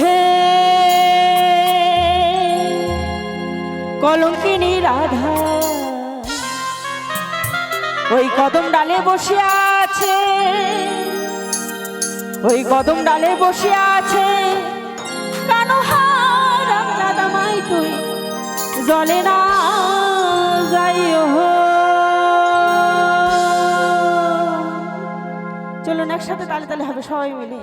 হে কলঙ্কিনী রাধা ওই কদম ডালে বসে আছে, ওই কদম ডালে বসে আছে কানহার রাধা মাই তুই জলে না যাইও। চলুন একসাথে তালে তালে হবে সবাই মিলে।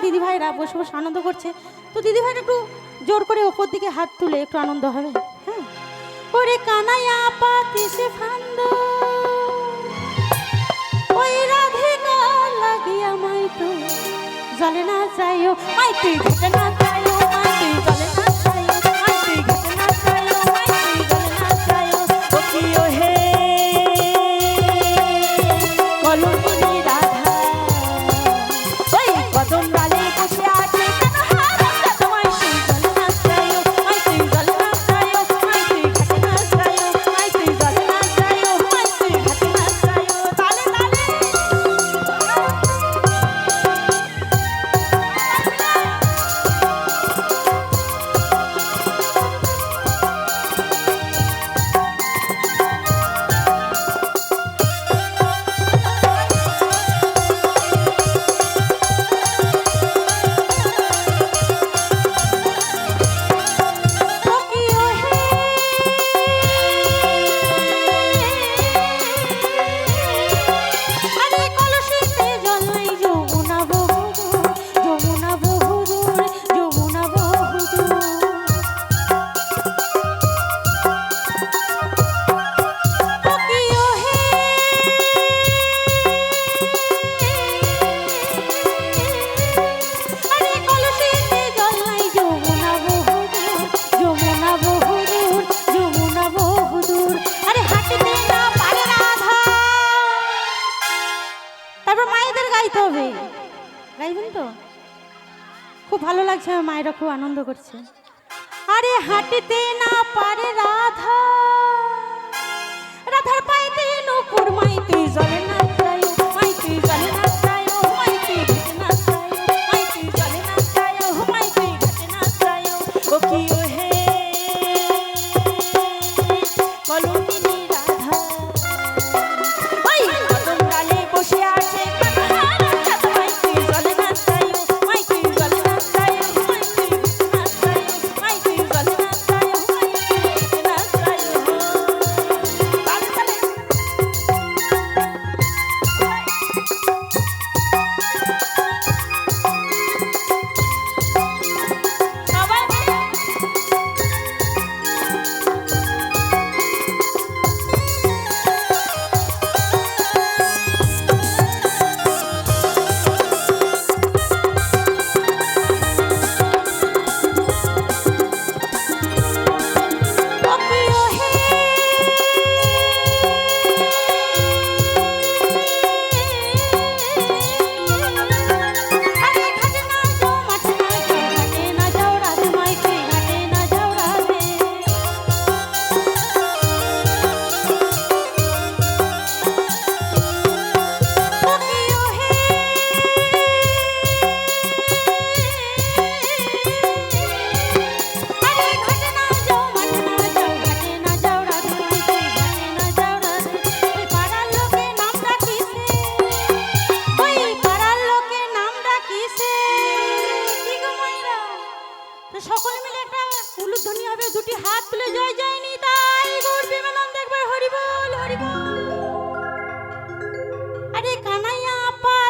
দিদি ভাইরা বসে বসে আনন্দ করছে, তো দিদি ভাইরা একটু জোর করে ওপর দিকে হাত তুলে একটু আনন্দ হবে। হ্যাঁ, ওরে কানাইয়া পাতি সে ফান্দ ওই রাধিকা লাগিয়া মাই তুই জলে না যাইও, মাই তুই ঘটে না যাইও, মাই তুই জলে না যাইও, মাই তুই ঘটে না যাইও, মাই তুই জলে না যাইও। ও কি ও হে কলঙ্কিনী রাধা ওই কদম ডালে বসে আছে কানহার রাধা মাই তুই জলে না যাইও, মাই তুই জলে না যাইও, মাই তুই ঘটে না যাইও, মাই তুই জলে না যাইও, মাই তুই ঘটে না যাইও। তালে তালে খুব ভালো লাগছে, মায়েরা খুব আনন্দ করছে। আরে হাঁটতে না পারে রাধা, রাধার পাইতে নুপুর মাই তুই জলে না যাইও, মাই তুই জলে না যাইও, মাই তুই ঘটে না যাইও, মাই তুই জলে না যাইও, মাই তুই ঘটে না যাইও। ও কি ও হে কলঙ্কিনী রাধা ওই কদম ডালে বসে আছে কানহার রাধা মাই তুই জলে না যাইও, মাই তুই জলে না যাইও, মাই তুই ঘটে না যাইও, মাই তুই জলে না যাইও, মাই তুই ঘটে না যাইও। তালে তালে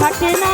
ঘটনা